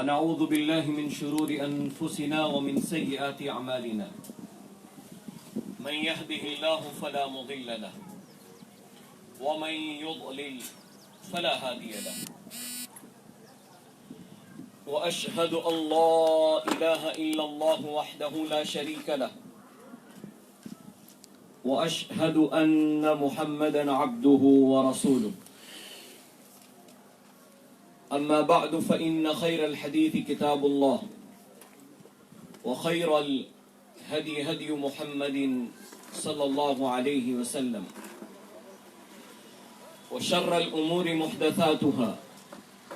ونعوذ بالله من شرور أنفسنا ومن سيئات أعمالنا من يهده الله فلا مضل له ومن يضلل فلا هادي له وأشهد أن لا إله إلا الله وحده لا شريك له وأشهد أن محمدا عبده ورسوله أما بعد فإن خير الحديث كتاب الله وخير الهدي هدي محمد صلى الله عليه وسلم وشر الأمور محدثاتها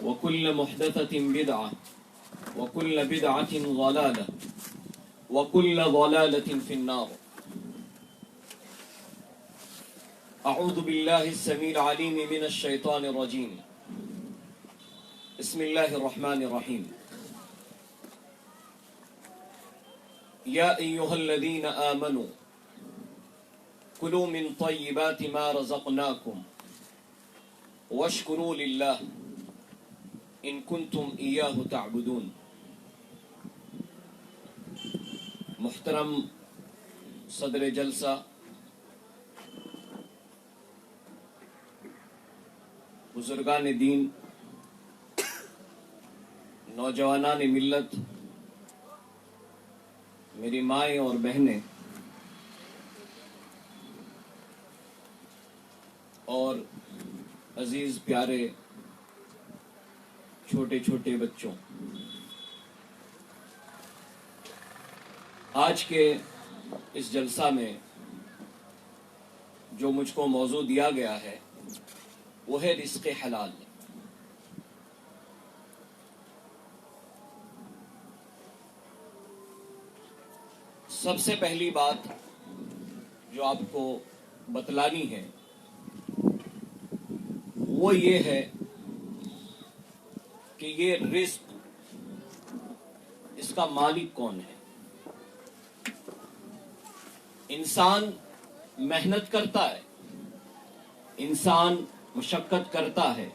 وكل محدثة بدعة وكل بدعة ضلالة وكل ضلالة في النار. أعوذ بالله السميع العليم من الشيطان الرجيم. بسم الله الرحمن الرحيم. يا أيها الذين آمنوا كلوا من طيبات ما رزقناكم واشكروا لله إن كنتم إياه تعبدون. محترم صدر جلسہ، بزرگان دین، نوجوانان ملت، میری مائیں اور بہنیں اور عزیز پیارے چھوٹے چھوٹے بچوں، آج کے اس جلسہ میں جو مجھ کو موضوع دیا گیا ہے وہ ہے رزق حلال. سب سے پہلی بات جو آپ کو بتلانی ہے وہ یہ ہے کہ یہ رزق، اس کا مالک کون ہے. انسان محنت کرتا ہے، انسان مشقت کرتا ہے،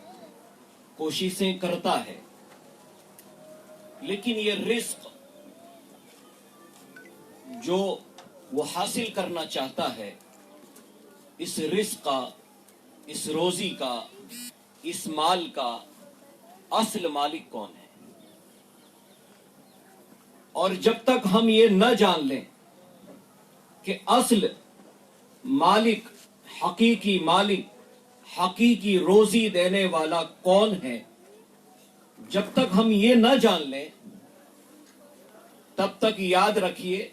کوششیں کرتا ہے، لیکن یہ رزق جو وہ حاصل کرنا چاہتا ہے، اس رزق کا، اس روزی کا، اس مال کا اصل مالک کون ہے. اور جب تک ہم یہ نہ جان لیں کہ اصل مالک، حقیقی مالک، حقیقی روزی دینے والا کون ہے، جب تک ہم یہ نہ جان لیں تب تک یاد رکھیے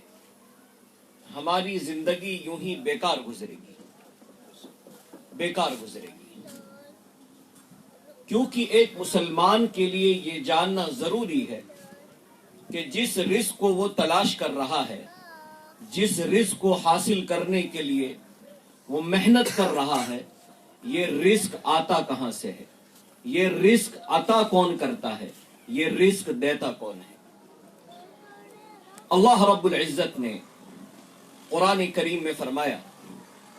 ہماری زندگی یوں ہی بیکار گزرے گی، بیکار گزرے گی. کیونکہ ایک مسلمان کے لیے یہ جاننا ضروری ہے کہ جس رزق کو وہ تلاش کر رہا ہے، جس رزق کو حاصل کرنے کے لیے وہ محنت کر رہا ہے، یہ رزق آتا کہاں سے ہے، یہ رزق عطا کون کرتا ہے، یہ رزق دیتا کون ہے. اللہ رب العزت نے قرآن کریم میں فرمایا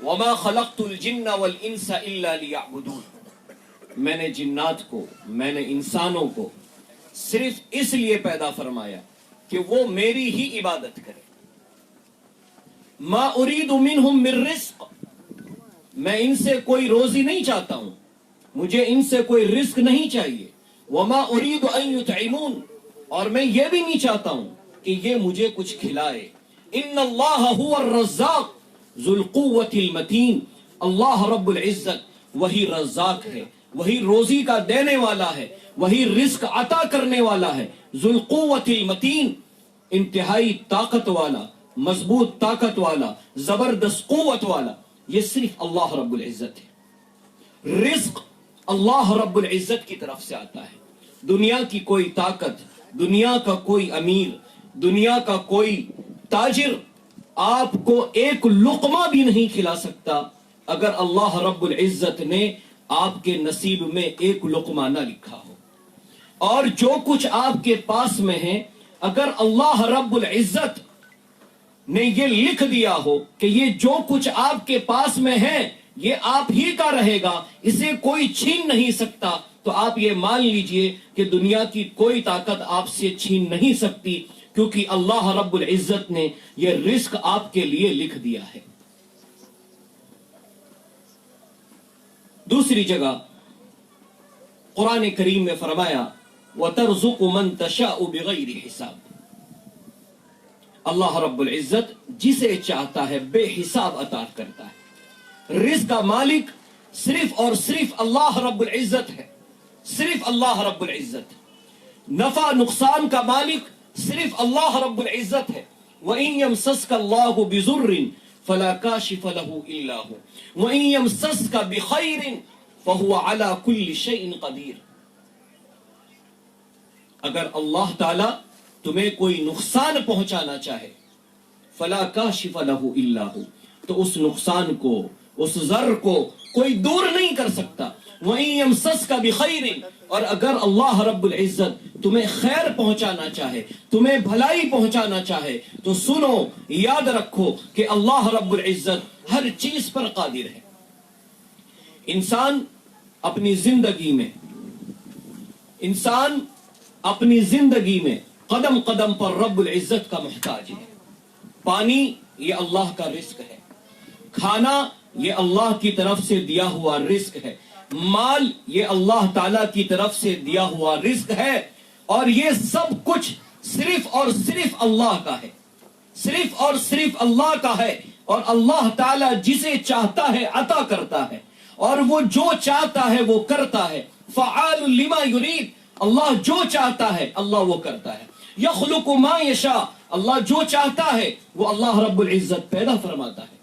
وَمَا خَلَقْتُ الْجِنَّ وَالْإِنسَ إِلَّا لِيَعْبُدُونَ. میں نے جنات کو، میں نے انسانوں کو صرف اس لیے پیدا فرمایا کہ وہ میری ہی عبادت کرے. مَا أُرِيدُ مِنْهُمْ مِنْ رِزْقٍ. میں ان سے کوئی روزی نہیں چاہتا ہوں، مجھے ان سے کوئی رزق نہیں چاہیے. وَمَا أُرِيدُ أَن يُطْعِمُونَ. اور میں یہ بھی نہیں چاہتا ہوں کہ یہ مجھے کچھ کھلائے. ان اللہ هو الرزاق ذو القوة المتین. اللہ رب العزت وہی رزاق ہے، وہی روزی کا دینے والا ہے، وہی رزق عطا کرنے والا ہے. ذو القوة المتین، انتہائی طاقت والا، مضبوط طاقت والا، زبردست قوت والا. یہ صرف اللہ رب العزت ہے. رزق اللہ رب العزت کی طرف سے آتا ہے. دنیا کی کوئی طاقت، دنیا کا کوئی امیر، دنیا کا کوئی تاجر آپ کو ایک لقمہ بھی نہیں کھلا سکتا اگر اللہ رب العزت نے آپ کے نصیب میں ایک لقمہ نہ لکھا ہو. اور جو کچھ آپ کے پاس میں ہے، اگر اللہ رب العزت نے یہ لکھ دیا ہو کہ یہ جو کچھ آپ کے پاس میں ہے یہ آپ ہی کا رہے گا، اسے کوئی چھین نہیں سکتا، تو آپ یہ مان لیجئے کہ دنیا کی کوئی طاقت آپ سے چھین نہیں سکتی، کیونکہ اللہ رب العزت نے یہ رزق آپ کے لیے لکھ دیا ہے۔ دوسری جگہ قرآن کریم میں فرمایا وَتَرْزُقُ مَن تَشَاءُ بِغَيْرِ حِسَاب، اللہ رب العزت جسے چاہتا ہے بے حساب عطا کرتا ہے۔ رزق کا مالک صرف اور صرف اللہ رب العزت ہے، صرف اللہ رب العزت۔ نفع نقصان کا مالک صرف اللہ رب العزت ہے۔ وَإِن يَمْسَسْكَ اللَّهُ بِضُرٍّ فَلَا كَاشِفَ لَهُ إِلَّا هُوَ وَإِن يَمْسَسْكَ بِخَيْرٍ فَهُوَ عَلَى كُلِّ شَيْءٍ قَدِيرٌ۔ اگر اللہ تعالی تمہیں کوئی نقصان پہنچانا چاہے، فَلَا كَاشِفَ لَهُ إِلَّا هُوَ، تو اس نقصان کو، اس ضر کو کوئی دور نہیں کر سکتا۔ وَإِن يَمْسَسْكَ بِخَيْرٍ، اور اگر اللہ رب العزت تمہیں خیر پہنچانا چاہے، تمہیں بھلائی پہنچانا چاہے، تو سنو، یاد رکھو کہ اللہ رب العزت ہر چیز پر قادر ہے۔ انسان اپنی زندگی میں قدم قدم پر رب العزت کا محتاج ہے۔ پانی یہ اللہ کا رزق ہے، کھانا یہ اللہ کی طرف سے دیا ہوا رزق ہے، مال یہ اللہ تعالی کی طرف سے دیا ہوا رزق ہے، اور یہ سب کچھ صرف اور صرف اللہ کا ہے، صرف اور صرف اللہ کا ہے۔ اور اللہ تعالی جسے چاہتا ہے عطا کرتا ہے، اور وہ جو چاہتا ہے وہ کرتا ہے۔ فعال لما یرید، اللہ جو چاہتا ہے اللہ وہ کرتا ہے۔ یخلق ما یشاء، اللہ جو چاہتا ہے وہ اللہ رب العزت پیدا فرماتا ہے۔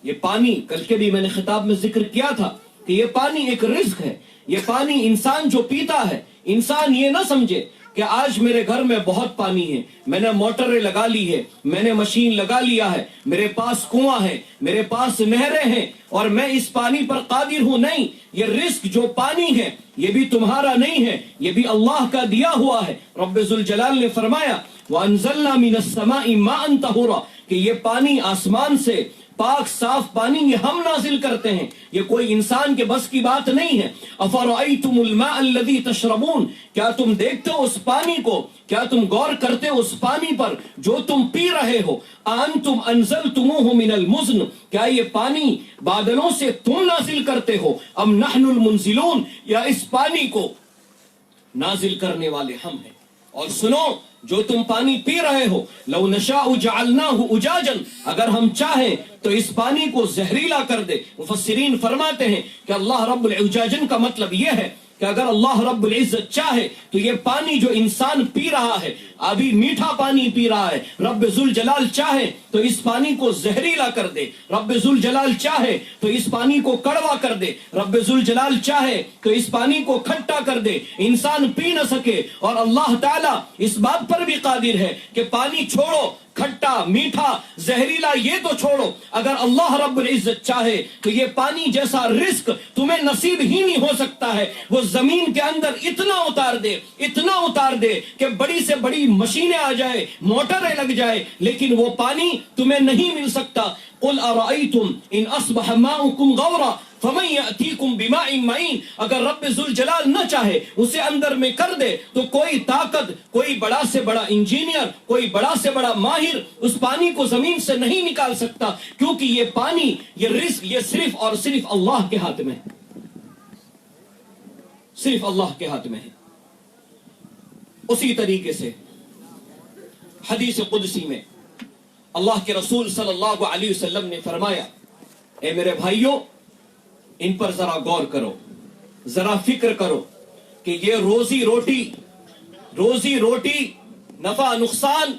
یہ پانی، کل کے بھی میں نے خطاب میں ذکر کیا تھا کہ یہ پانی ایک رزق ہے۔ یہ پانی انسان جو پیتا ہے، انسان یہ نہ سمجھے کہ آج میرے گھر میں بہت پانی ہے، میں نے موٹریں لگا لی ہے، میں نے مشین لگا لیا ہے، میرے پاس کنواں ہے، میرے پاس نہریں ہیں، اور میں اس پانی پر قادر ہوں۔ نہیں، یہ رزق جو پانی ہے یہ بھی تمہارا نہیں ہے، یہ بھی اللہ کا دیا ہوا ہے۔ رب ذوالجلال نے فرمایا وَأَنزَلْنَا مِنَ السَّمَاءِ مَاءً طَهُورًا، کہ یہ پانی آسمان سے پاک صاف پانی یہ ہم نازل کرتے ہیں، یہ کوئی انسان کے بس کی بات نہیں ہے۔ أَفَرَأَيْتُمُ الْمَاءَ الَّذِي تَشْرَبُونَ، کیا تم دیکھتے ہو اس پانی کو، کیا تم غور کرتے ہو اس پانی پر جو تم پی رہے ہو؟ أَأَنْتُمْ أَنزَلْتُمُوهُ مِنَ الْمُزْنِ، کیا یہ پانی بادلوں سے تم نازل کرتے ہو؟ أَمْ نَحْنُ الْمُنزِلُونَ، یا اس پانی کو نازل کرنے والے ہم ہیں۔ اور سنو، جو تم پانی پی رہے ہو، لو نشاء جعلناہ اجاجا، اگر ہم چاہیں تو اس پانی کو زہریلا کر دے۔ مفسرین فرماتے ہیں کہ اللہ رب العجاجن کا مطلب یہ ہے کہ اگر اللہ رب العزت چاہے تو یہ پانی جو انسان پی رہا ہے، ابھی میٹھا پانی پی رہا ہے، رب ذوالجلال چاہے تو اس پانی کو زہریلا کر دے، رب ذوالجلال چاہے تو اس پانی کو کڑوا کر دے، رب ذوالجلال چاہے تو اس پانی کو کھٹا کر دے، انسان پی نہ سکے۔ اور اللہ تعالیٰ اس بات پر بھی قادر ہے کہ پانی چھوڑو، کھٹا، میٹھا، زہریلا یہ تو چھوڑو، اگر اللہ رب العزت چاہے تو یہ پانی جیسا رزق تمہیں نصیب ہی نہیں ہو سکتا ہے، وہ زمین کے اندر اتنا اتار دے، اتنا اتار دے کہ بڑی سے بڑی مشینیں آ جائے، موٹریں لگ جائے، لیکن وہ پانی تمہیں نہیں مل سکتا۔ قل ارأيتم ان اصبح ماؤكم غورا فمن يأتيكم بماء معين، اگر رب ذوالجلال نہ چاہے اسے اندر میں کر دے تو کوئی طاقت، کوئی بڑا سے بڑا انجینئر، کوئی بڑا سے بڑا ماہر اس پانی کو زمین سے نہیں نکال سکتا، کیونکہ یہ پانی، یہ رزق، یہ صرف اور صرف اللہ کے ہاتھ میں ہے، صرف اللہ کے ہاتھ میں ہے۔ اسی طریقے سے حدیث قدسی میں اللہ کے رسول صلی اللہ علیہ وسلم نے فرمایا، اے میرے بھائیوں، ان پر ذرا غور کرو، ذرا فکر کرو کہ یہ روزی روٹی نفع نقصان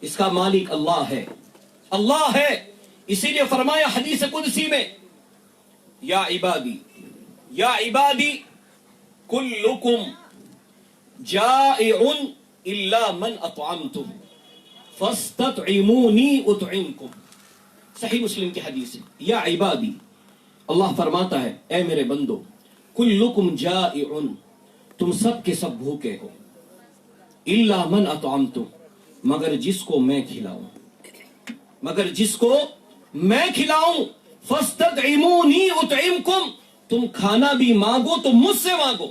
اس کا مالک اللہ ہے، اللہ ہے۔ اسی لیے فرمایا حدیث قدسی میں، یا عبادی کلکم جائع الا من اطعمتم فاستطعمونی اطعمکم، صحیح مسلم کی حدیث ہے۔ یا عبادی، اللہ فرماتا ہے اے میرے بندو، کلکم جائع، تم سب کے سب بھوکے ہو، الا من اطعمتم، مگر جس کو میں کھلاؤں، مگر جس کو میں کھلاؤں، فاستطعمونی اطعمکم، تم کھانا بھی مانگو تو مجھ سے مانگو،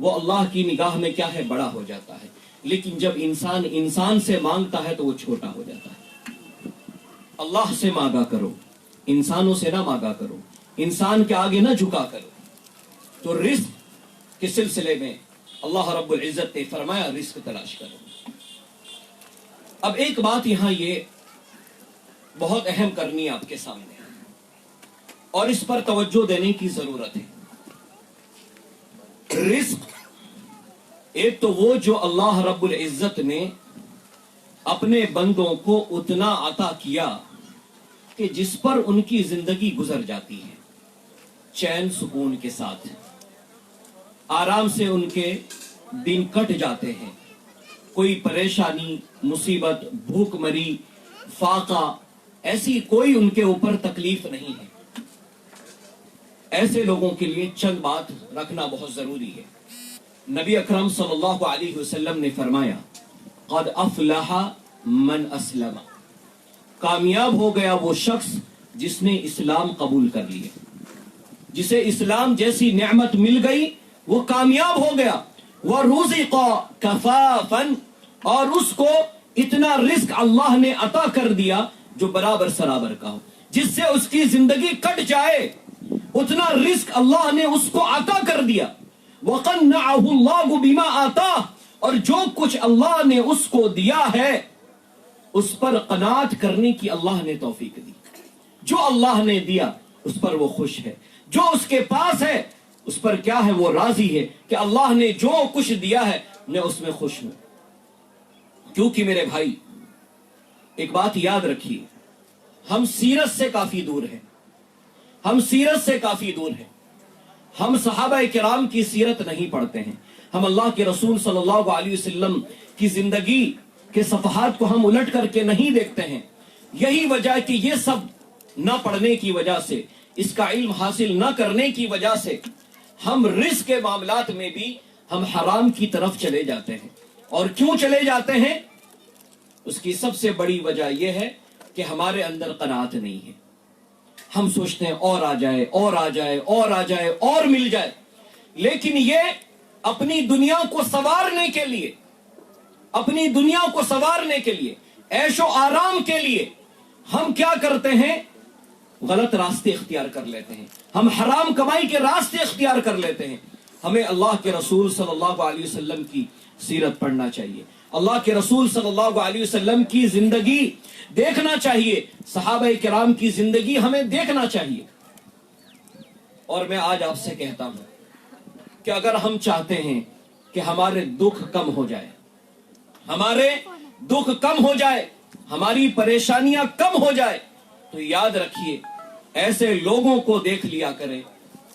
وہ اللہ کی نگاہ میں کیا ہے؟ بڑا ہو جاتا ہے. لیکن جب انسان انسان سے مانگتا ہے تو وہ چھوٹا ہو جاتا ہے. اللہ سے مانگا کرو، انسانوں سے نہ مانگا کرو، انسان کے آگے نہ جھکا کرو. تو رزق کے سلسلے میں اللہ رب العزت نے فرمایا رزق تلاش کرو. اب ایک بات یہاں یہ بہت اہم کرنی ہے آپ کے سامنے، اور اس پر توجہ دینے کی ضرورت ہے. رزق ایک تو وہ جو اللہ رب العزت نے اپنے بندوں کو اتنا عطا کیا کہ جس پر ان کی زندگی گزر جاتی ہے چین سکون کے ساتھ، آرام سے ان کے دن کٹ جاتے ہیں، کوئی پریشانی، مصیبت، بھوک مری، فاقہ، ایسی کوئی ان کے اوپر تکلیف نہیں ہے. ایسے لوگوں کے لیے چند بات رکھنا بہت ضروری ہے. نبی اکرم صلی اللہ علیہ وسلم نے فرمایا قد افلح من اسلم، کامیاب ہو گیا وہ شخص جس نے اسلام قبول کر لیا، جسے اسلام جیسی نعمت مل گئی وہ کامیاب ہو گیا. وَرُزِقَ كَفَافًا، اور اس کو اتنا رزق اللہ نے عطا کر دیا جو برابر سرابر کا ہو، جس سے اس کی زندگی کٹ جائے، اتنا رزق اللہ نے اس کو عطا کر دیا. وَقَنَّعَهُ اللَّهُ بِمَا آتَاهُ، اور جو کچھ اللہ نے اس کو دیا ہے اس پر قناعت کرنے کی اللہ نے توفیق دی. جو اللہ نے دیا اس پر وہ خوش ہے، جو اس کے پاس ہے اس پر کیا ہے؟ وہ راضی ہے کہ اللہ نے جو کچھ دیا ہے میں اس میں خوش ہوں. کیونکہ میرے بھائی ایک بات یاد رکھیے، ہم سیرت سے کافی دور ہیں، ہم سیرت سے کافی دور ہیں. ہم صحابہ کرام کی سیرت نہیں پڑھتے ہیں، ہم اللہ کے رسول صلی اللہ علیہ وسلم کی زندگی کے صفحات کو ہم الٹ کر کے نہیں دیکھتے ہیں. یہی وجہ کہ یہ سب نہ پڑھنے کی وجہ سے، اس کا علم حاصل نہ کرنے کی وجہ سے ہم رزق کے معاملات میں بھی ہم حرام کی طرف چلے جاتے ہیں. اور کیوں چلے جاتے ہیں؟ اس کی سب سے بڑی وجہ یہ ہے کہ ہمارے اندر قناعت نہیں ہے. ہم سوچتے ہیں اور آ جائے اور آ جائے اور آ جائے اور مل جائے، لیکن یہ اپنی دنیا کو سنوارنے کے لیے، اپنی دنیا کو سنوارنے کے لیے، عیش و آرام کے لیے ہم کیا کرتے ہیں؟ غلط راستے اختیار کر لیتے ہیں، ہم حرام کمائی کے راستے اختیار کر لیتے ہیں. ہمیں اللہ کے رسول صلی اللہ علیہ وسلم کی سیرت پڑھنا چاہیے، اللہ کے رسول صلی اللہ علیہ وسلم کی زندگی دیکھنا چاہیے، صحابہ کرام کی زندگی ہمیں دیکھنا چاہیے. اور میں آج آپ سے کہتا ہوں کہ اگر ہم چاہتے ہیں کہ ہمارے دکھ کم ہو جائے، ہمارے دکھ کم ہو جائے، ہماری پریشانیاں کم ہو جائے، تو یاد رکھیے ایسے لوگوں کو دیکھ لیا کریں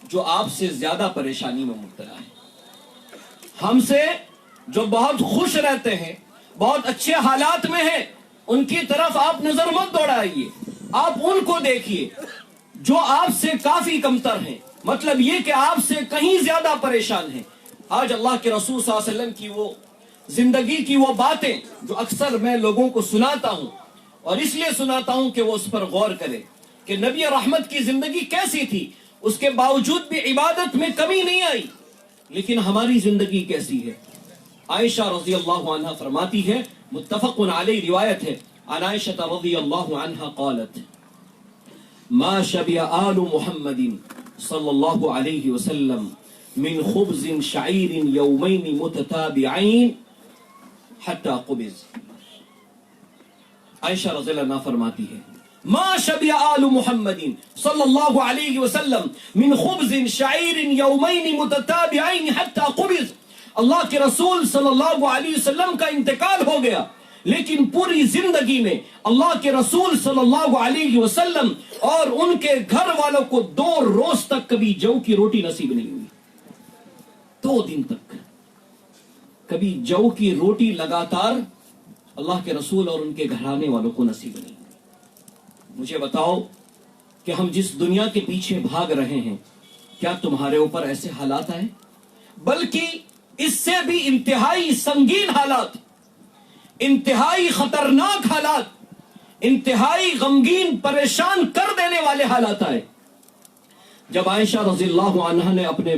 جو آپ سے زیادہ پریشانی میں مبتلا ہے. ہم سے جو بہت خوش رہتے ہیں، بہت اچھے حالات میں ہیں، ان کی طرف آپ نظر مت دوڑائیے، آپ ان کو دیکھیے جو آپ سے کافی کمتر ہیں، مطلب یہ کہ آپ سے کہیں زیادہ پریشان ہیں. آج اللہ کے رسول صلی اللہ علیہ وسلم کی وہ زندگی کی وہ باتیں جو اکثر میں لوگوں کو سناتا ہوں، اور اس لیے سناتا ہوں کہ وہ اس پر غور کرے کہ نبی رحمت کی زندگی کیسی تھی. اس کے باوجود بھی عبادت میں کمی نہیں آئی، لیکن ہماری زندگی کیسی ہے؟ عائشہ رضی اللہ عنہ فرماتی ہے، متفق علیہ روایت ہے، عن عائشہ رضی اللہ عنہ قالت ما شبع آل محمد صلی اللہ علیہ وسلم من خبز شعیر یومین متتابعین حتی قبض. عائشہ رضی اللہ عنہ فرماتی ہے ما شبع آل محمد صلی اللہ علیہ وسلم من خبز شعیر یومین متتابعین حتی قبض. اللہ کے رسول صلی اللہ علیہ وسلم کا انتقال ہو گیا، لیکن پوری زندگی میں اللہ کے رسول صلی اللہ علیہ وسلم اور ان کے گھر والوں کو 2 روز تک کبھی جو کی روٹی نصیب نہیں ہوئی. 2 دن تک کبھی جو کی روٹی لگاتار اللہ کے رسول اور ان کے گھرانے والوں کو نصیب نہیں. مجھے بتاؤ کہ ہم جس دنیا کے پیچھے بھاگ رہے ہیں، کیا تمہارے اوپر ایسے حالات آئے؟ بلکہ اس سے بھی انتہائی سنگین حالات، انتہائی خطرناک حالات، انتہائی غمگین پریشان کر دینے والے حالات آئے جب عائشہ رضی اللہ عنہا نے اپنے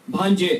بھانجے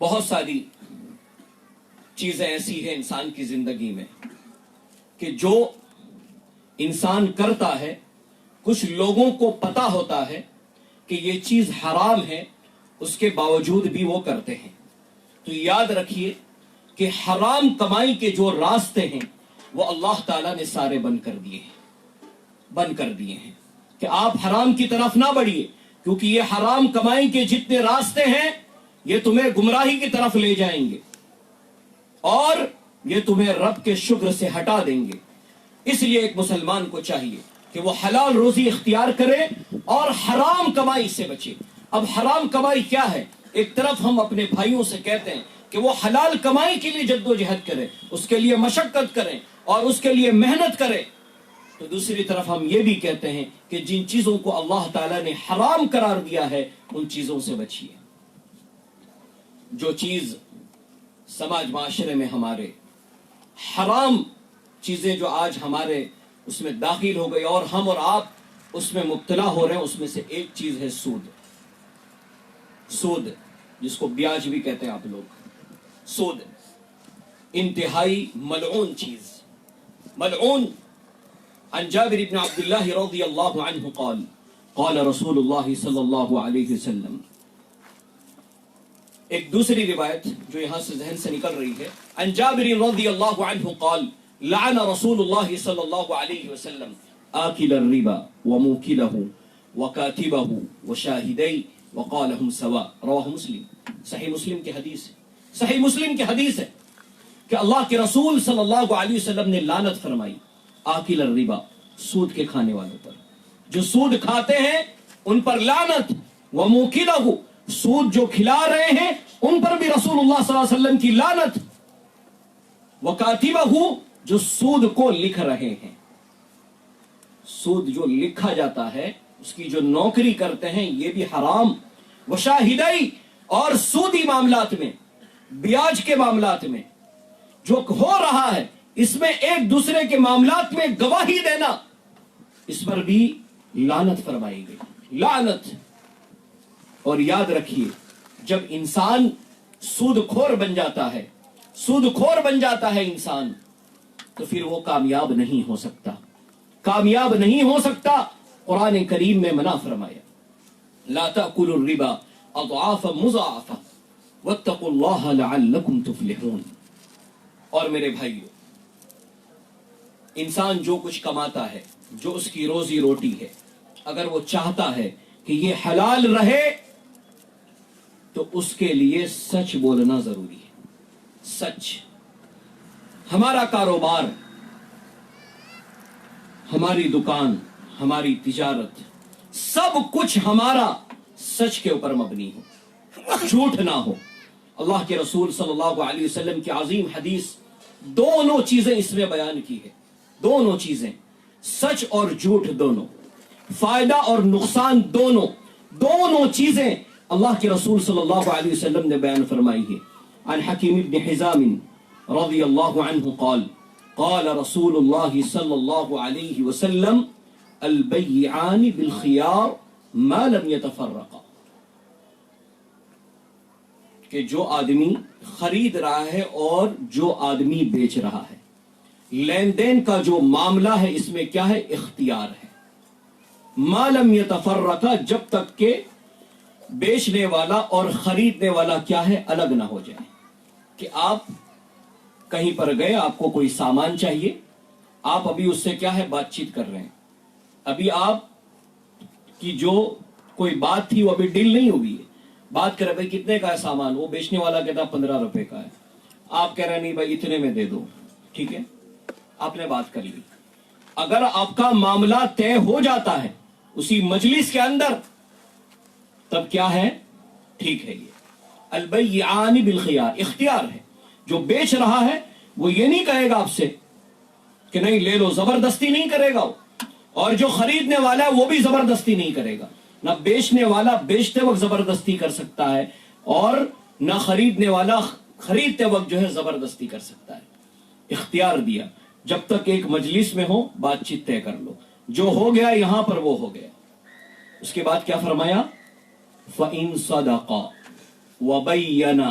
بہت ساری چیزیں ایسی ہیں انسان کی زندگی میں کہ جو انسان کرتا ہے، کچھ لوگوں کو پتا ہوتا ہے کہ یہ چیز حرام ہے، اس کے باوجود بھی وہ کرتے ہیں. تو یاد رکھیے کہ حرام کمائی کے جو راستے ہیں وہ اللہ تعالیٰ نے سارے بند کر دیے ہیں کہ آپ حرام کی طرف نہ بڑھیے، کیونکہ یہ حرام کمائی کے جتنے راستے ہیں یہ تمہیں گمراہی کی طرف لے جائیں گے اور یہ تمہیں رب کے شکر سے ہٹا دیں گے. اس لیے ایک مسلمان کو چاہیے کہ وہ حلال روزی اختیار کرے اور حرام کمائی سے بچے. اب حرام کمائی کیا ہے؟ ایک طرف ہم اپنے بھائیوں سے کہتے ہیں کہ وہ حلال کمائی کے لیے جد و جہد کریں، اس کے لیے مشقت کریں اور اس کے لیے محنت کریں، تو دوسری طرف ہم یہ بھی کہتے ہیں کہ جن چیزوں کو اللہ تعالیٰ نے حرام قرار دیا ہے ان چیزوں سے بچیے. جو چیز سماج معاشرے میں ہمارے حرام چیزیں جو آج ہمارے اس میں داخل ہو گئی اور ہم اور آپ اس میں مبتلا ہو رہے ہیں، اس میں سے ایک چیز ہے سود، جس کو بیاج بھی کہتے ہیں آپ لوگ. سود انتہائی ملعون چیز، ملعون. عن جابر بن عبد الله رضي الله عنه قال قال رسول الله صلی اللہ علیہ وسلم. ایک دوسری روایت جو یہاں سے ذہن سے نکل رہی ہے، عن جابر رضی اللہ عنہ قال لعن رسول اللہ صلی اللہ علیہ وسلم آکل الربا وموکلہ وکاتبہ وشاہدی وقالہم سوا. رواہ مسلم. صحیح مسلم کی حدیث ہے، صحیح مسلم کی حدیث ہے کہ اللہ کے رسول صلی اللہ علیہ وسلم نے لعنت فرمائی آکل الربا، سود کے کھانے والوں پر. جو سود کھاتے ہیں ان پر لعنت. وموکلہ، سود جو کھلا رہے ہیں ان پر بھی رسول اللہ صلی اللہ علیہ وسلم کی لعنت. وکاتبہ، جو سود کو لکھ رہے ہیں، سود جو لکھا جاتا ہے اس کی جو نوکری کرتے ہیں یہ بھی حرام. وشاہدی، اور سودی معاملات میں، بیاج کے معاملات میں جو ہو رہا ہے اس میں ایک دوسرے کے معاملات میں گواہی دینا، اس پر بھی لعنت فرمائی گئی. لعنت. اور یاد رکھیے جب انسان سود خور بن جاتا ہے، سود خور بن جاتا ہے انسان، تو پھر وہ کامیاب نہیں ہو سکتا، کامیاب نہیں ہو سکتا. قرآن کریم میں منع فرمایا لا تأکلوا الربا اضعافا مضاعفا واتقوا اللہ لعلکم تفلحون. اور میرے بھائیو، انسان جو کچھ کماتا ہے، جو اس کی روزی روٹی ہے، اگر وہ چاہتا ہے کہ یہ حلال رہے تو اس کے لیے سچ بولنا ضروری ہے. سچ. ہمارا کاروبار، ہماری دکان، ہماری تجارت، سب کچھ ہمارا سچ کے اوپر مبنی ہو، جھوٹ نہ ہو. اللہ کے رسول صلی اللہ علیہ وسلم کی عظیم حدیث دونوں چیزیں اس میں بیان کی ہے. دونوں چیزیں، سچ اور جھوٹ دونوں، فائدہ اور نقصان دونوں چیزیں اللہ کے رسول صلی اللہ علیہ وسلم نے بیان فرمائی ہے. عن حکیم بن حزام رضی اللہ عنہ قال قال رسول اللہ صلی اللہ علیہ وسلم البیعان بالخیار ما لم يتفرقا. کہ جو آدمی خرید رہا ہے اور جو آدمی بیچ رہا ہے، لین دین کا جو معاملہ ہے اس میں کیا ہے؟ اختیار ہے. ما لم يتفرقا، جب تک کہ بیچنے والا اور خریدنے والا کیا ہے؟ الگ نہ ہو جائے. کہ آپ کہیں پر گئے، آپ کو کوئی سامان چاہیے، آپ ابھی اس سے کیا ہے؟ بات چیت کر رہے ہیں. ابھی آپ کی جو کوئی بات تھی وہ ابھی ڈیل نہیں ہوئی ہے. بات کر رہے بھائی کتنے کا ہے سامان، وہ بیچنے والا کہتا 15 روپے کا ہے، آپ کہہ رہے نہیں بھائی اتنے میں دے دو. ٹھیک ہے، آپ نے بات کر لی. اگر آپ کا معاملہ طے ہو جاتا ہے اسی مجلس کے اندر، تب کیا ہے؟ ٹھیک ہے. یہ البیعان بالخیار، اختیار ہے. جو بیچ رہا ہے وہ یہ نہیں کہے گا آپ سے کہ نہیں لے لو، زبردستی نہیں کرے گا. اور جو خریدنے والا ہے وہ بھی زبردستی نہیں کرے گا. نہ بیچنے والا بیچتے وقت زبردستی کر سکتا ہے اور نہ خریدنے والا خریدتے وقت جو ہے زبردستی کر سکتا ہے. اختیار دیا، جب تک ایک مجلس میں ہو بات چیت طے کر لو، جو ہو گیا یہاں پر وہ ہو گیا. اس کے بعد کیا فرمایا؟ فَإِن صَدَقَا وَبَيَّنَا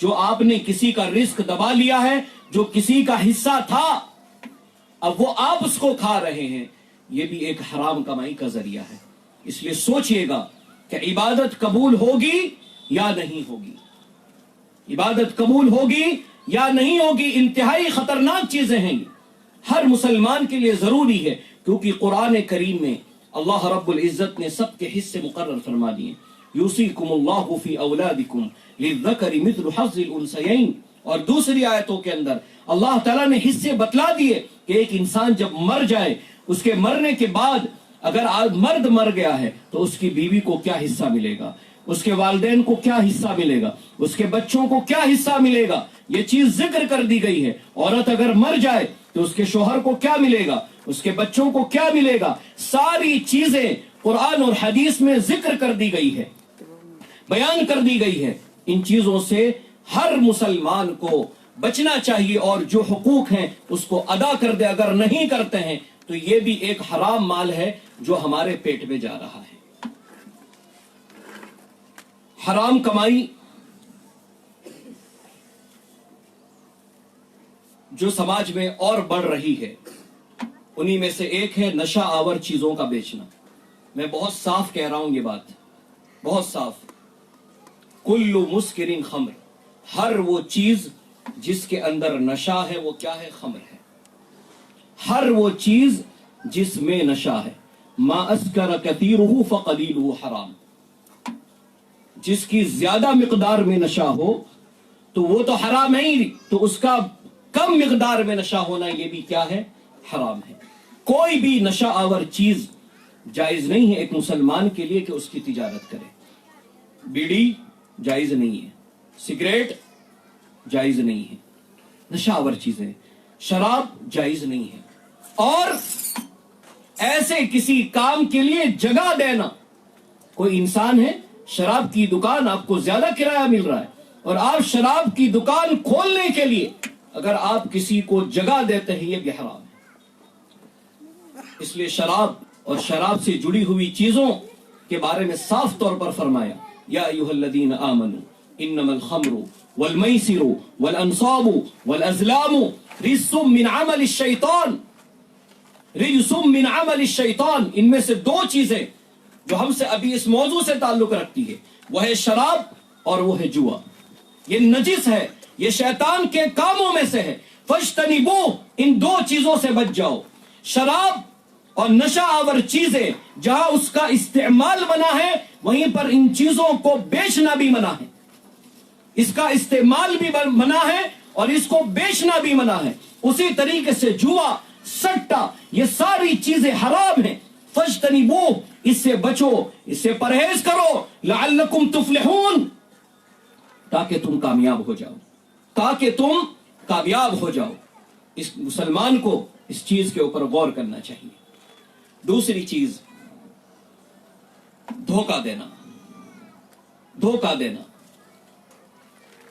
جو آپ نے کسی کا رزق دبا لیا ہے, جو کسی کا حصہ تھا, اب وہ آپ اس کو کھا رہے ہیں, یہ بھی ایک حرام کمائی کا ذریعہ ہے. اس لیے سوچئے گا کہ عبادت قبول ہوگی یا نہیں ہوگی, عبادت قبول ہوگی یا نہیں ہوگی. انتہائی خطرناک چیزیں ہیں, ہر مسلمان کے لیے ضروری ہے, کیونکہ قرآن کریم میں اللہ رب العزت نے سب کے حصے مقرر فرما دیے. یوصیکم اللہ فی اولادکم للذکر مثل حظ الانثیین, اور دوسری آیتوں کے اندر اللہ تعالیٰ نے حصے بتلا دیے کہ ایک انسان جب مر جائے, اس کے مرنے کے بعد اگر مرد مر گیا ہے تو اس کی بیوی کو کیا حصہ ملے گا, اس کے والدین کو کیا حصہ ملے گا, اس کے بچوں کو کیا حصہ ملے گا, یہ چیز ذکر کر دی گئی ہے. عورت اگر مر جائے تو اس کے شوہر کو کیا ملے گا, اس کے بچوں کو کیا ملے گا, ساری چیزیں قرآن اور حدیث میں ذکر کر دی گئی ہے, بیان کر دی گئی ہے. ان چیزوں سے ہر مسلمان کو بچنا چاہیے, اور جو حقوق ہیں اس کو ادا کر دے. اگر نہیں کرتے ہیں تو یہ بھی ایک حرام مال ہے جو ہمارے پیٹ میں جا رہا ہے. حرام کمائی جو سماج میں اور بڑھ رہی ہے, انہی میں سے ایک ہے نشہ آور چیزوں کا بیچنا. میں بہت صاف کہہ رہا ہوں یہ بات, بہت صاف. کل مسکر خمر, ہر وہ چیز جس کے اندر نشہ ہے وہ کیا ہے, خمر ہے. ہر وہ چیز جس میں نشہ ہے. ما اسکر کثیرہ فقلیلہ حرام, جس کی زیادہ مقدار میں نشہ ہو تو وہ تو حرام ہے ہی, تو اس کا کم مقدار میں نشہ ہونا یہ بھی کیا ہے, حرام ہے. کوئی بھی نشہ آور چیز جائز نہیں ہے ایک مسلمان کے لیے کہ اس کی تجارت کرے. بیڑی جائز نہیں ہے, سگریٹ جائز نہیں ہے, نشہ آور چیزیں, شراب جائز نہیں ہے. اور ایسے کسی کام کے لیے جگہ دینا, کوئی انسان ہے شراب کی دکان, آپ کو زیادہ کرایہ مل رہا ہے, اور آپ شراب کی دکان کھولنے کے لیے اگر آپ کسی کو جگہ دیتے ہیں یہ بھی حرام ہے. اس لیے شراب اور شراب سے جڑی ہوئی چیزوں کے بارے میں صاف طور پر فرمایا, یا ایھا الذین آمنوا انما الخمر والمیسر والانصاب والازلام رجس من عمل الشیطان, رجس من عمل الشیطان. ان میں سے دو چیزیں جو ہم سے ابھی اس موضوع سے تعلق رکھتی ہے, وہ ہے شراب اور وہ ہے جوا. یہ نجس ہے, یہ شیطان کے کاموں میں سے ہے. فاجتنبوہ, ان دو چیزوں سے بچ جاؤ. شراب اور نشہ آور چیزیں جہاں اس کا استعمال منع ہے وہیں پر ان چیزوں کو بیچنا بھی منع ہے. اس کا استعمال بھی منع ہے اور اس کو بیچنا بھی منع ہے. اسی طریقے سے جوا, سٹا, یہ ساری چیزیں حرام ہیں. فاجتنبوہ, اس سے بچو, اس سے پرہیز کرو. لعلکم تفلحون, تاکہ تم کامیاب ہو جاؤ, تاکہ تم کامیاب ہو جاؤ. اس مسلمان کو اس چیز کے اوپر غور کرنا چاہیے. دوسری چیز دھوکہ دینا. دھوکہ دینا,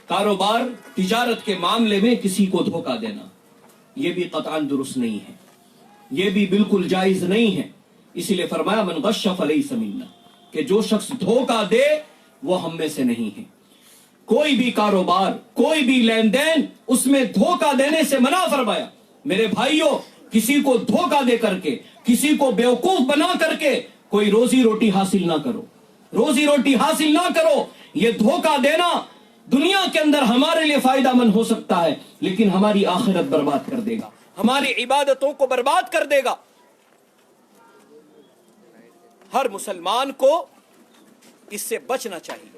کاروبار تجارت کے معاملے میں کسی کو دھوکہ دینا, یہ بھی قطعاً درست نہیں ہے, یہ بھی بالکل جائز نہیں ہے. اسی لیے فرمایا من غش فلیس منا, کہ جو شخص دھوکہ دے وہ ہم میں سے نہیں ہے. کوئی بھی کاروبار, کوئی بھی لین دین, اس میں دھوکہ دینے سے منع فرمایا. میرے بھائیوں, کسی کو دھوکہ دے کر کے, کسی کو بیوقوف بنا کر کے کوئی روزی روٹی حاصل نہ کرو, روزی روٹی حاصل نہ کرو. یہ دھوکہ دینا دنیا کے اندر ہمارے لیے فائدہ مند ہو سکتا ہے, لیکن ہماری آخرت برباد کر دے گا, ہماری عبادتوں کو برباد کر دے گا. ہر مسلمان کو اس سے بچنا چاہیے.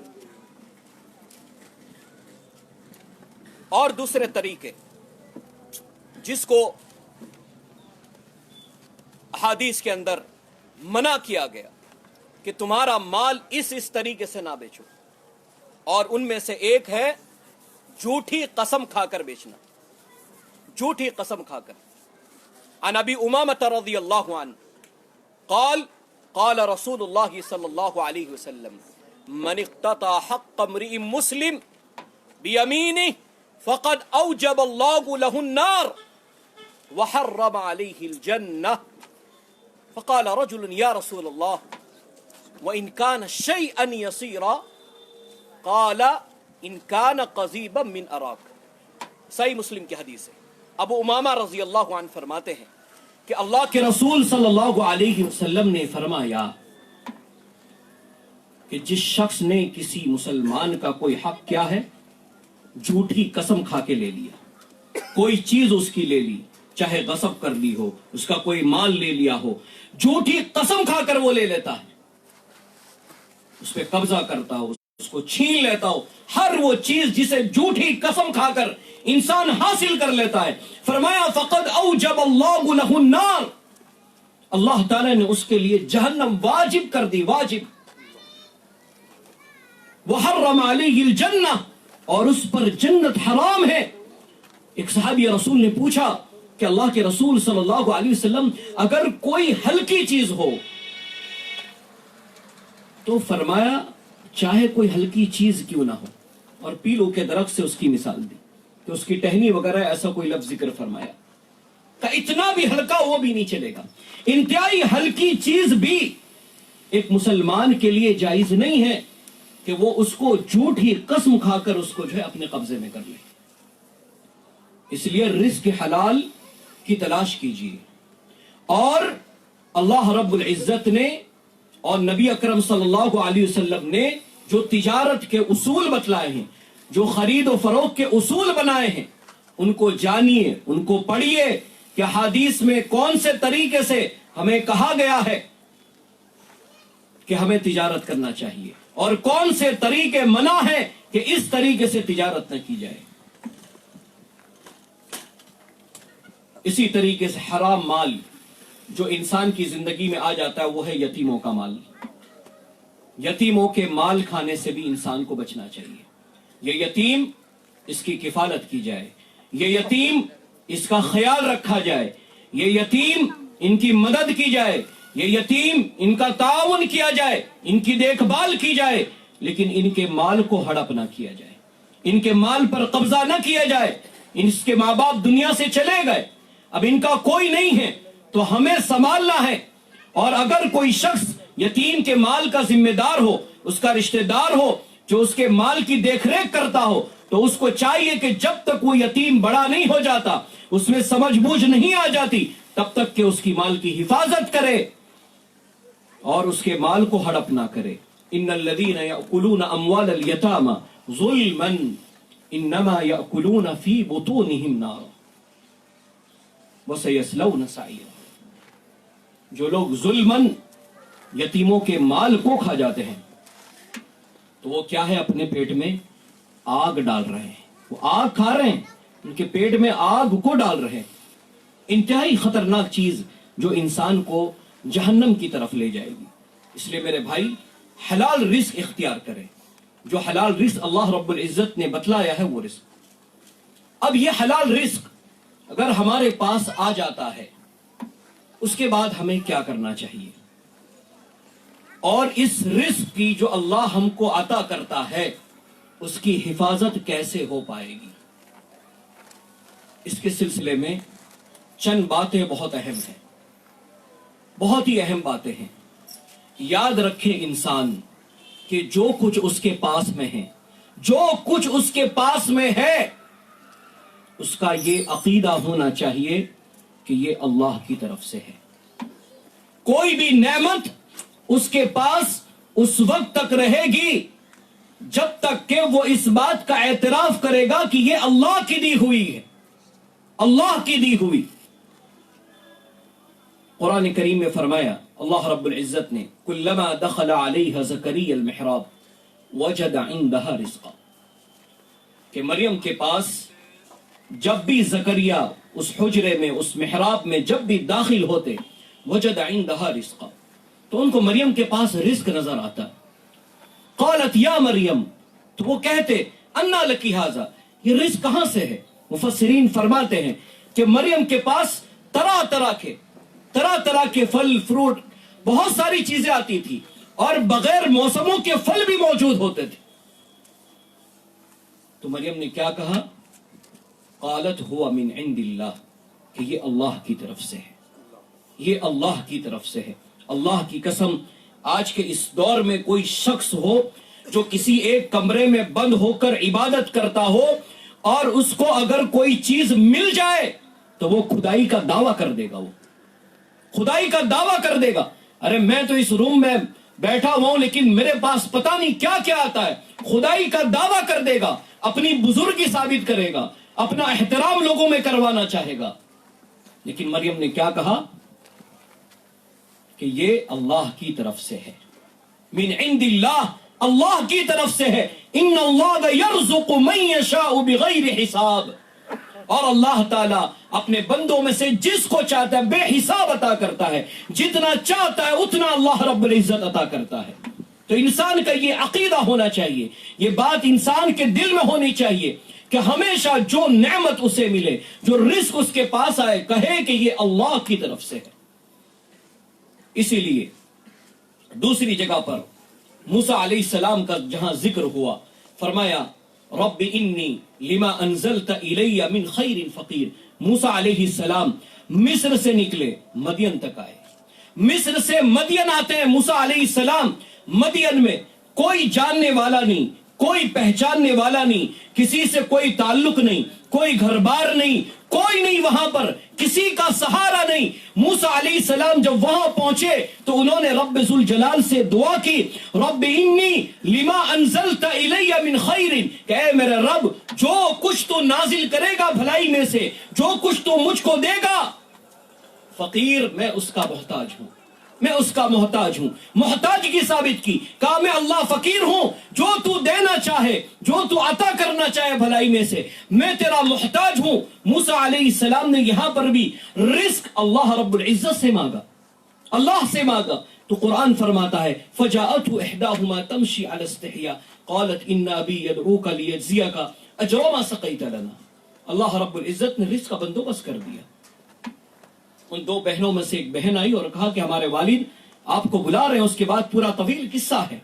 اور دوسرے طریقے جس کو احادیث کے اندر منع کیا گیا کہ تمہارا مال اس طریقے سے نہ بیچو, اور ان میں سے ایک ہے جھوٹی قسم کھا کر بیچنا. جھوٹی قسم کھا کر. عن ابی امامۃ رضی اللہ عنہ قال قال رسول اللہ صلی اللہ علیہ وسلم من اقتطع حق امرئ مسلم بیمینہ فقد اوجب اللہ له النار وحرم عليه الجنة. فقال رجل يا رسول الله وإن كان شيئا يسيرا قال ان کان قضیبا من اراک. صحیح مسلم کی حدیث ہے. ابو امامہ رضی اللہ عنہ فرماتے ہیں کہ اللہ کہ رسول صلی اللہ علیہ وسلم نے فرمایا کہ جس شخص نے کسی مسلمان کا کوئی حق کیا ہے جھوٹی قسم کھا کے لے لیا، کوئی چیز اس کی لے لی، چاہے غصب کر لی ہو، اس کا کوئی مال لے لیا ہو، جھوٹی قسم کھا کر وہ لے لیتا ہے، اس پہ قبضہ کرتا ہو، اس کو چھین لیتا ہو، ہر وہ چیز جسے جھوٹی قسم کھا کر انسان حاصل کر لیتا ہے، فرمایا فقد اوجب اللہ لہ النار، اللہ تعالی نے اس کے لیے جہنم واجب کر دی، واجب. وحرم علیہ الجنہ، اور اس پر جنت حرام ہے. ایک صحابی رسول نے پوچھا کہ اللہ کے رسول صلی اللہ علیہ وسلم اگر کوئی ہلکی چیز ہو تو فرمایا چاہے کوئی ہلکی چیز کیوں نہ ہو، اور پیلو کے درخت سے اس کی مثال دی کہ اس کی ٹہنی وغیرہ ایسا کوئی لفظ ذکر فرمایا کہ اتنا بھی ہلکا وہ بھی نہیں چلے گا. انتہائی ہلکی چیز بھی ایک مسلمان کے لیے جائز نہیں ہے کہ وہ اس کو جھوٹی قسم کھا کر اس کو جو ہے اپنے قبضے میں کر لے. اس لیے رزق حلال کی تلاش کیجیے. اور اللہ رب العزت نے اور نبی اکرم صلی اللہ علیہ وسلم نے جو تجارت کے اصول بتلائے ہیں، جو خرید و فروخت کے اصول بنائے ہیں، ان کو جانیے، ان کو پڑھیے کہ حدیث میں کون سے طریقے سے ہمیں کہا گیا ہے کہ ہمیں تجارت کرنا چاہیے اور کون سے طریقے منع ہیں کہ اس طریقے سے تجارت نہ کی جائے. اسی طریقے سے حرام مال جو انسان کی زندگی میں آ جاتا ہے وہ ہے یتیموں کا مال. یتیموں کے مال کھانے سے بھی انسان کو بچنا چاہیے. یہ یتیم اس کی کفالت کی جائے، یہ یتیم اس کا خیال رکھا جائے، یہ یتیم ان کی مدد کی جائے، یہ یتیم ان کا تعاون کیا جائے، ان کی دیکھ بھال کی جائے، لیکن ان کے مال کو ہڑپ نہ کیا جائے، ان کے مال پر قبضہ نہ کیا جائے. اس کے ماں باپ دنیا سے چلے گئے، اب ان کا کوئی نہیں ہے تو ہمیں سنبھالنا ہے. اور اگر کوئی شخص یتیم کے مال کا ذمہ دار ہو، اس کا رشتہ دار ہو جو اس کے مال کی دیکھ ریکھ کرتا ہو، تو اس کو چاہیے کہ جب تک وہ یتیم بڑا نہیں ہو جاتا، اس میں سمجھ بوجھ نہیں آ جاتی، تب تک کہ اس کی مال کی حفاظت کرے اور اس کے مال کو ہڑپ نہ کرے. ان الذين ياكلون اموال اليتامى ظلما انما ياكلون في بطونهم نارا وسيصلون سعيرا. جو لوگ ظلمن یتیموں کے مال کو کھا جاتے ہیں تو وہ کیا ہے، اپنے پیٹ میں آگ ڈال رہے ہیں. وہ آگ کھا رہے ہیں، ان کے پیٹ میں آگ کو ڈال رہے ہیں. انتہائی خطرناک چیز جو انسان کو جہنم کی طرف لے جائے گی. اس لیے میرے بھائی حلال رزق اختیار کریں. جو حلال رزق اللہ رب العزت نے بتلایا ہے وہ رزق. اب یہ حلال رزق اگر ہمارے پاس آ جاتا ہے اس کے بعد ہمیں کیا کرنا چاہیے، اور اس رزق کی جو اللہ ہم کو عطا کرتا ہے اس کی حفاظت کیسے ہو پائے گی. اس کے سلسلے میں چند باتیں بہت اہم ہیں، بہت ہی اہم باتیں ہیں. یاد رکھے انسان کہ جو کچھ اس کے پاس میں ہے، جو کچھ اس کے پاس میں ہے، اس کا یہ عقیدہ ہونا چاہیے کہ یہ اللہ کی طرف سے ہے. کوئی بھی نعمت اس کے پاس اس وقت تک رہے گی جب تک کہ وہ اس بات کا اعتراف کرے گا کہ یہ اللہ کی دی ہوئی ہے، اللہ کی دی ہوئی. قرآن کریم میں فرمایا اللہ رب العزت نے کلما دخل علیہ زکریا المحراب وجد عندها رزقا، کہ مریم کے پاس جب بھی زکریا اس حجرے میں، اس محراب میں جب بھی داخل ہوتے، وجد عندها رزقا، تو ان کو مریم کے پاس رزق نظر آتا. قالت یا مریم، تو وہ کہتے انا لکی ھذا، یہ رزق کہاں سے ہے. مفسرین فرماتے ہیں کہ مریم کے پاس طرح طرح کے پھل فروٹ، بہت ساری چیزیں آتی تھی، اور بغیر موسموں کے پھل بھی موجود ہوتے تھے. تو مریم نے کیا کہا، قالت هو من عند اللہ، کہ یہ اللہ کی طرف سے ہے، یہ اللہ کی طرف سے ہے. اللہ کی قسم، آج کے اس دور میں کوئی شخص ہو جو کسی ایک کمرے میں بند ہو کر عبادت کرتا ہو اور اس کو اگر کوئی چیز مل جائے تو وہ خدائی کا دعویٰ کر دے گا، وہ خدائی کا دعویٰ کر دے گا، ارے میں تو اس روم میں بیٹھا ہوا ہوں لیکن میرے پاس پتہ نہیں کیا کیا آتا ہے، خدائی کا دعویٰ کر دے گا، اپنی بزرگی ثابت کرے گا، اپنا احترام لوگوں میں کروانا چاہے گا۔ لیکن مریم نے کیا کہا کہ یہ اللہ کی طرف سے ہے، من عند اللہ، اللہ کی طرف سے ہے، ان اللہ یرزق من یشاء بغیر حساب، اور اللہ تعالیٰ اپنے بندوں میں سے جس کو چاہتا ہے بے حساب عطا کرتا ہے، جتنا چاہتا ہے اتنا اللہ رب العزت عطا کرتا ہے۔ تو انسان کا یہ عقیدہ ہونا چاہیے، یہ بات انسان کے دل میں ہونی چاہیے کہ ہمیشہ جو نعمت اسے ملے، جو رزق اس کے پاس آئے، کہے کہ یہ اللہ کی طرف سے ہے۔ اسی لیے دوسری جگہ پر موسیٰ علیہ السلام کا جہاں ذکر ہوا، فرمایا رب انی لما انزلت الی من خیر فقیر۔ موسیٰ علیہ السلام مصر سے نکلے، مدین تک آئے، مصر سے مدین آتے ہیں موسیٰ علیہ السلام۔ مدین میں کوئی جاننے والا نہیں، کوئی پہچاننے والا نہیں، کسی سے کوئی تعلق نہیں، کوئی گھر بار نہیں، کوئی نہیں، وہاں پر کسی کا سہارا نہیں۔ موسیٰ علیہ السلام جب وہاں پہنچے تو انہوں نے رب ذوالجلال سے دعا کی، رب انی لما انزلت الی من خیر، کہ اے میرے رب جو کچھ تو نازل کرے گا بھلائی میں سے، جو کچھ تو مجھ کو دے گا، فقیر میں اس کا محتاج ہوں، میں اس کا محتاج ہوں۔ محتاجگی ثابت کی، کہا میں اللہ فقیر ہوں، جو تو دینا چاہے، جو تو عطا کرنا چاہے بھلائی میں سے، میں تیرا محتاج ہوں۔ موسیٰ علیہ السلام نے یہاں پر بھی رزق اللہ رب العزت سے مانگا، اللہ سے مانگا۔ تو قرآن فرماتا ہے فَجَاءَتْهُ إِحْدَاهُمَا تَمْشِي عَلَى اسْتِحْيَاءٍ قَالَتْ إِنَّ أَبِي يَدْعُوكَ لِيَجْزِيَكَ أَجْرَ مَا سَقَيْتَ لَنَا۔ اللہ رب العزت نے رزق کا بندوبست کر دیا۔ ان دو بہنوں میں سے ایک بہن آئی اور کہا کہ ہمارے والد آپ کو بلا رہے ہیں، اس کے بعد پورا طویل قصہ ہے۔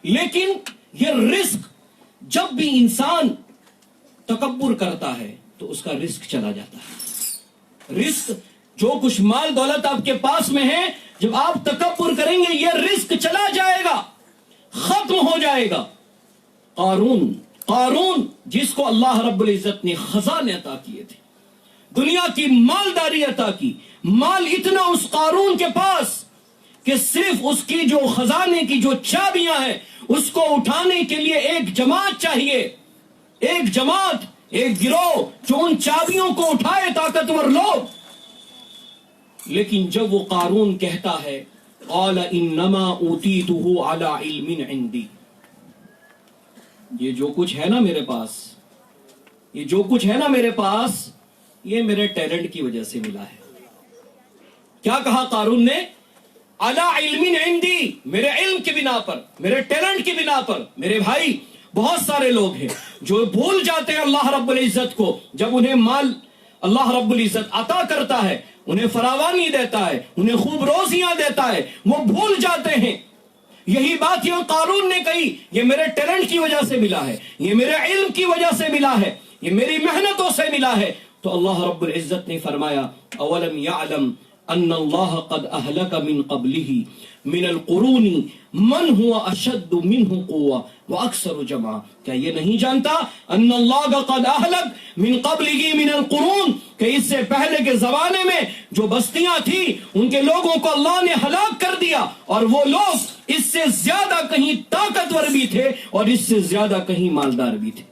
لیکن یہ رزق جب بھی انسان تکبر کرتا ہے تو اس کا رزق چلا جاتا ہے۔ رزق جو کچھ مال دولت آپ کے پاس میں ہے، جب آپ تکبر کریں گے یہ رزق چلا جائے گا، ختم ہو جائے گا۔ قارون جس کو اللہ رب العزت نے خزانے عطا کیے تھے، دنیا کی مالداری عطا کی، مال اتنا اس قارون کے پاس کہ صرف اس کی جو خزانے کی جو چابیاں ہیں اس کو اٹھانے کے لیے ایک جماعت چاہیے، ایک جماعت، ایک گروہ جو ان چابیوں کو اٹھائے، طاقتور لوگ۔ لیکن جب وہ قارون کہتا ہے قال انما اوتیتہ علی علم عندی، یہ جو کچھ ہے نا میرے پاس، یہ جو کچھ ہے نا میرے پاس، یہ میرے ٹیلنٹ کی وجہ سے ملا ہے۔ کیا کہا قارون نے؟ علی علم عندی، میرے علم کی بنا پر، میرے ٹیلنٹ کی بنا پر۔ میرے بھائی بہت سارے لوگ ہیں جو بھول جاتے ہیں اللہ رب العزت کو، جب انہیں مال اللہ رب العزت عطا کرتا ہے، انہیں فراوانی دیتا ہے، انہیں خوب روزیاں دیتا ہے، وہ بھول جاتے ہیں۔ یہی بات یہ قارون نے کہی، یہ میرے ٹیلنٹ کی وجہ سے ملا ہے، یہ میرے علم کی وجہ سے ملا ہے، یہ میری محنتوں سے ملا ہے۔ تو اللہ رب العزت نے فرمایا اولم یعلم ان اللہ قد اہلک من قبلہ من القرون من هو اشد منہ قوہ واکثر جمعا، کیا یہ نہیں جانتا ان اللہ قد اہلک من قبلہ من القرون، کہ اس سے پہلے کے زمانے میں جو بستیاں تھیں ان کے لوگوں کو اللہ نے ہلاک کر دیا، اور وہ لوگ اس سے زیادہ کہیں طاقتور بھی تھے اور اس سے زیادہ کہیں مالدار بھی تھے۔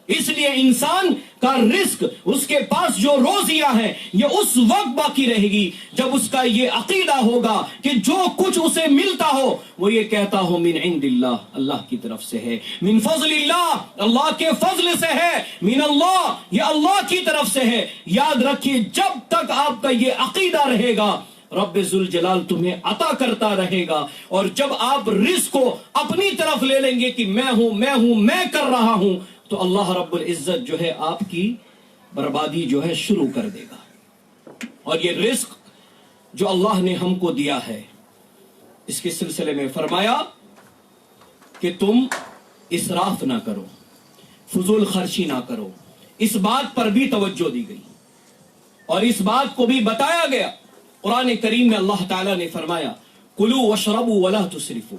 اس لیے انسان کا رزق، اس کے پاس جو روزیاں ہیں، یہ اس وقت باقی رہے گی جب اس کا یہ عقیدہ ہوگا کہ جو کچھ اسے ملتا ہو وہ یہ کہتا ہو من عند اللہ، اللہ کی طرف سے ہے، من فضل اللہ، اللہ کے فضل سے ہے، من اللہ، یہ اللہ کی طرف سے ہے۔ یاد رکھیے جب تک آپ کا یہ عقیدہ رہے گا رب ذوالجلال تمہیں عطا کرتا رہے گا، اور جب آپ رزق کو اپنی طرف لے لیں گے کہ میں ہوں میں کر رہا ہوں، تو اللہ رب العزت جو ہے آپ کی بربادی جو ہے شروع کر دے گا۔ اور یہ رزق جو اللہ نے ہم کو دیا ہے، اس کے سلسلے میں فرمایا کہ تم اسراف نہ کرو، فضول خرچی نہ کرو، اس بات پر بھی توجہ دی گئی اور اس بات کو بھی بتایا گیا۔ قرآن کریم میں اللہ تعالیٰ نے فرمایا کلوا واشربوا ولا تسرفوا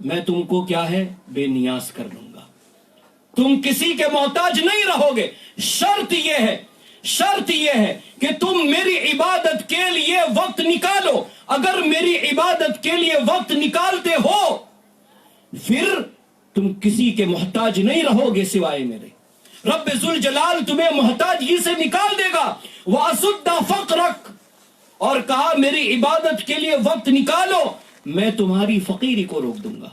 میں تم کو کیا ہے بے نیاز کر دوں گا, تم کسی کے محتاج نہیں رہو گے. شرط یہ ہے کہ تم میری عبادت کے لیے وقت نکالو. اگر میری عبادت کے لیے وقت نکالتے ہو پھر تم کسی کے محتاج نہیں رہو گے سوائے میرے. رب ذوالجلال تمہیں محتاجی سے نکال دے گا. وَأَسُدَّ فَقْرَكَ, اور کہا میری عبادت کے لیے وقت نکالو, میں تمہاری فقیری کو روک دوں گا.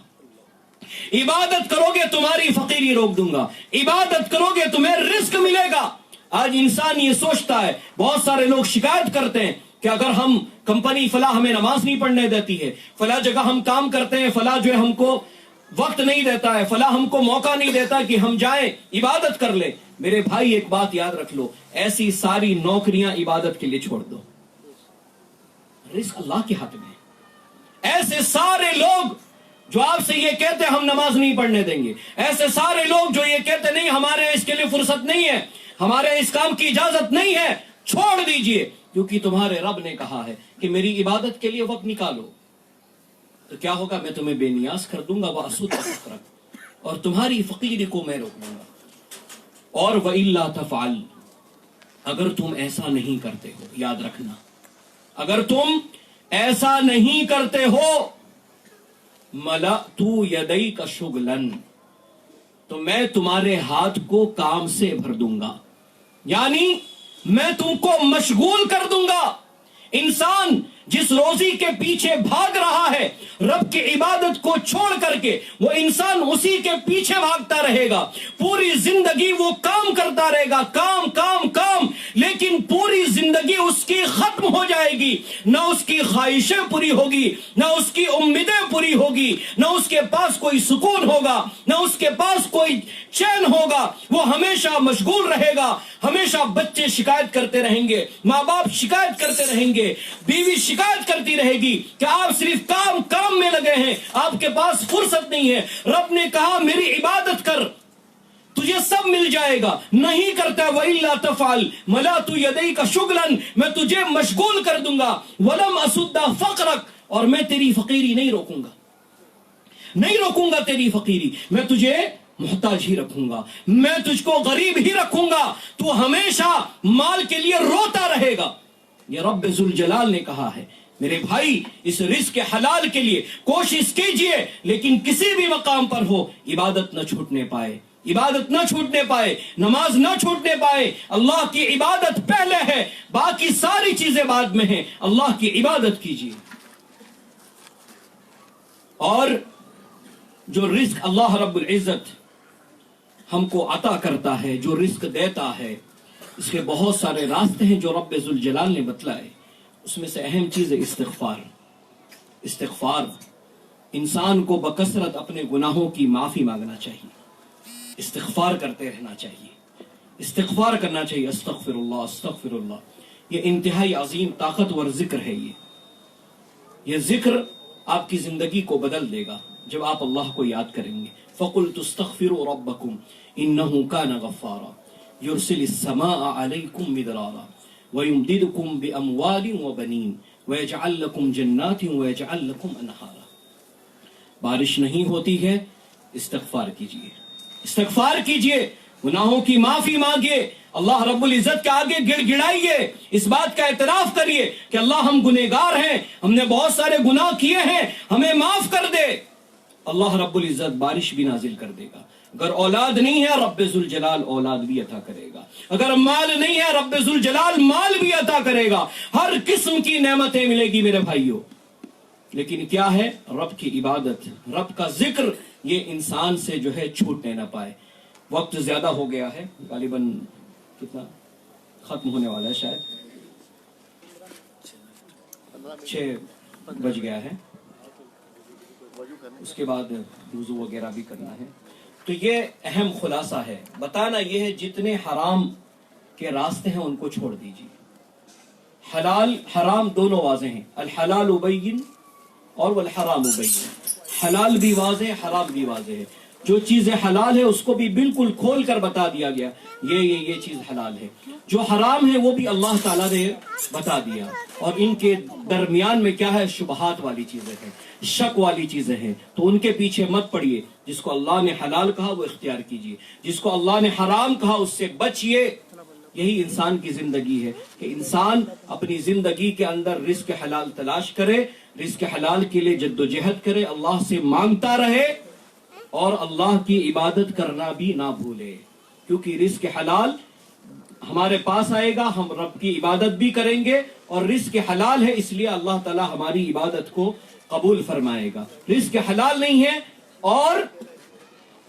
عبادت کرو گے تمہاری فقیری روک دوں گا. عبادت کرو گے تمہیں رزق ملے گا. آج انسان یہ سوچتا ہے, بہت سارے لوگ شکایت کرتے ہیں کہ اگر ہم کمپنی فلاں ہمیں نماز نہیں پڑھنے دیتی ہے, فلاں جگہ ہم کام کرتے ہیں, فلاں جو ہے ہم کو وقت نہیں دیتا ہے, فلاں ہم کو موقع نہیں دیتا کہ ہم جائیں عبادت کر لیں. میرے بھائی ایک بات یاد رکھ لو, ایسی ساری نوکریاں عبادت کے لیے چھوڑ دو. رزق اللہ کے ہاتھ میں ہے. ایسے سارے لوگ جو آپ سے یہ کہتے ہیں ہم نماز نہیں پڑھنے دیں گے, ایسے سارے لوگ جو یہ کہتے نہیں ہمارے اس کے لیے فرصت نہیں ہے, ہمارے اس کام کی اجازت نہیں ہے, چھوڑ دیجئے, کیونکہ تمہارے رب نے کہا ہے کہ میری عبادت کے لیے وقت نکالو. تو کیا ہوگا, میں تمہیں بے نیاز کر دوں گا. وَأَسُدَّ فَقْرَكَ, اور تمہاری فقیری کو میں روک دوں گا. اور وَإِلَّا تَفْعَلْ, اگر تم ایسا نہیں کرتے ہو, یاد رکھنا, اگر تم ایسا نہیں کرتے ہو, مَلَأْتُ يَدَيْكَ شُغْلًا, تو میں تمہارے ہاتھ کو کام سے بھر دوں گا, یعنی میں تم کو مشغول کر دوں گا. انسان جس روزی کے پیچھے بھاگ رہا ہے رب کی عبادت کو چھوڑ کر کے, وہ انسان اسی کے پیچھے بھاگتا رہے گا. پوری زندگی وہ کام کرتا رہے گا, کام کام کام, لیکن پوری زندگی اس کی ختم ہو جائے گی. نہ اس کی خواہشیں پوری ہوگی, نہ اس کی امیدیں پوری ہوگی, نہ اس کے پاس کوئی سکون ہوگا, نہ اس کے پاس کوئی چین ہوگا. وہ ہمیشہ مشغول رہے گا. ہمیشہ بچے شکایت کرتے رہیں گے, ماں باپ شکایت کرتے رہیں گے, بیوی شکایت کرتی رہے گی کہ آپ صرف کام میں لگے ہیں, آپ کے پاس فرصت نہیں ہے. رب نے کہا میری عبادت کر, تجھے سب مل جائے گا. نہیں کرتا, وَإِلَّا تَفْعَلْ مَلَأْتُ يَدَيْكَ شُغْلًا, میں تجھے مشغول کر دوں گا. وَلَمْ أَسُدَّ فَقْرَكَ, اور میں تیری فقیری نہیں روکوں گا تیری فقیری. میں تجھے محتاج ہی رکھوں گا, میں تجھ کو غریب ہی رکھوں گا. تو ہمیشہ مال کے لیے روتا رہے گا. یہ رب ذوالجلال نے کہا ہے. میرے بھائی, اس رزق حلال کے لیے کوشش کیجئے, لیکن کسی بھی مقام پر ہو عبادت نہ چھوٹنے پائے, عبادت نہ چھوٹنے پائے, نماز نہ چھوٹنے پائے. اللہ کی عبادت پہلے ہے, باقی ساری چیزیں بعد میں ہیں. اللہ کی عبادت کیجئے. اور جو رزق اللہ رب العزت ہم کو عطا کرتا ہے, جو رزق دیتا ہے, اس کے بہت سارے راستے ہیں جو رب ذوالجلال نے بتلائے. اس میں سے اہم چیز ہے استغفار. انسان کو بکثرت اپنے گناہوں کی معافی مانگنا چاہیے, استغفار کرتے رہنا چاہیے, استغفار کرنا چاہیے. استغفر اللہ. یہ انتہائی عظیم طاقتور ذکر ہے. یہ ذکر آپ کی زندگی کو بدل دے گا جب آپ اللہ کو یاد کریں گے. فَقُلْتُ اسْتَغْفِرُوا رَبَّكُمْ إِنَّهُ كَانَ غَفَّارًا يُرْسِلِ السَّمَاءَ عَلَيْكُمْ مِدْرَارًا وَيُمْدِدْكُمْ بِأَمْوَالٍ وَبَنِينَ وَيَجْعَلْ لَكُمْ جَنَّاتٍ وَيَجْعَلْ لَكُمْ أَنْهَارًا. بارش نہیں ہوتی ہے, استغفار کیجئے, استغفار کیجئے, گناہوں کی معافی مانگیے, اللہ رب العزت کے آگے گڑ گڑائیے, اس بات کا اعتراف کریے کہ اللہ ہم گنہگار ہیں, ہم نے بہت سارے گناہ کیے ہیں, ہمیں معاف کر دے. اللہ رب العزت بارش بھی نازل کر دے گا. اگر اولاد نہیں ہے رب ذوالجلال اولاد بھی عطا کرے گا. اگر مال نہیں ہے رب ذوالجلال مال بھی عطا کرے گا. ہر قسم کی نعمتیں ملے گی میرے بھائیوں. لیکن کیا ہے, رب کی عبادت, رب کا ذکر, یہ انسان سے جو ہے چھوٹنے نہ پائے. وقت زیادہ ہو گیا ہے, غالباً کتنا ختم ہونے والا ہے, شاید 6 بج گیا ہے. اس کے بعد وضو وغیرہ بھی کرنا ہے. تو یہ اہم خلاصہ ہے. بتانا یہ ہے جتنے حرام کے راستے ہیں ان کو چھوڑ دیجیے. حلال حرام دونوں واضح ہیں. الحلال بین اور والحرام بین. حلال بھی واضح ہے, حرام بھی واضح ہے. جو چیزیں حلال ہے اس کو بھی بالکل کھول کر بتا دیا گیا، یہ چیز حلال ہے۔ جو حرام ہے وہ بھی اللہ تعالیٰ نے بتا دیا، اور ان کے درمیان میں کیا ہے؟ شبہات والی چیزیں ہیں، شک والی چیزیں ہیں، تو ان کے پیچھے مت پڑیے۔ جس کو اللہ نے حلال کہا وہ اختیار کیجیے، جس کو اللہ نے حرام کہا اس سے بچیے۔ یہی انسان کی زندگی ہے کہ انسان اپنی زندگی کے اندر رزق حلال تلاش کرے، رزق حلال کے لیے جد و جہد کرے، اللہ سے مانگتا رہے، اور اللہ کی عبادت کرنا بھی نہ بھولے، کیونکہ رزق حلال ہمارے پاس آئے گا، ہم رب کی عبادت بھی کریں گے، اور رزق حلال ہے اس لیے اللہ تعالی ہماری عبادت کو قبول فرمائے گا۔ رزق حلال نہیں ہے اور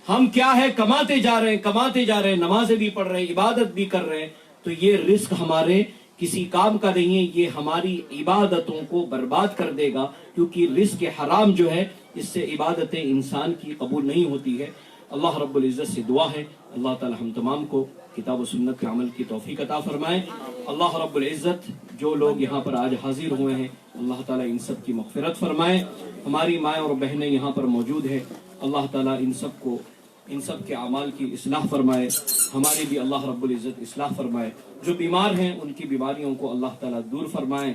ہم کیا ہے؟ کماتے جا رہے ہیں، نمازیں بھی پڑھ رہے ہیں، عبادت بھی کر رہے ہیں، تو یہ رزق ہمارے کسی کام کا نہیں ہے، یہ ہماری عبادتوں کو برباد کر دے گا، کیونکہ رزق حرام جو ہے اس سے عبادتیں انسان کی قبول نہیں ہوتی ہے۔ اللہ رب العزت سے دعا ہے اللہ تعالی ہم تمام کو کتاب و سنت کے عمل کی توفیق عطا فرمائے۔ اللہ رب العزت جو لوگ یہاں پر آج حاضر ہوئے ہیں اللہ تعالیٰ ان سب کی مغفرت فرمائے۔ ہماری مائیں اور بہنیں یہاں پر موجود ہیں، اللہ تعالیٰ ان سب کے اعمال کی اصلاح فرمائے، ہماری بھی اللہ رب العزت اصلاح فرمائے۔ جو بیمار ہیں ان کی بیماریوں کو اللہ تعالیٰ دور فرمائے،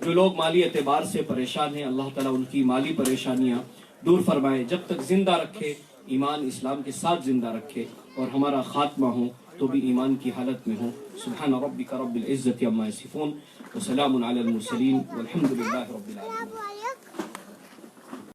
جو لوگ مالی اعتبار سے پریشان ہیں اللہ تعالیٰ ان کی مالی پریشانیاں دور فرمائے، جب تک زندہ رکھے، ایمان اسلام کے ساتھ زندہ رکھے، اور ہمارا خاتمہ ہو تو بھی ایمان کی حالت میں ہو۔ سبحان ربک رب العزت عما یصفون وسلام علی المرسلین والحمد للہ رب العالمین۔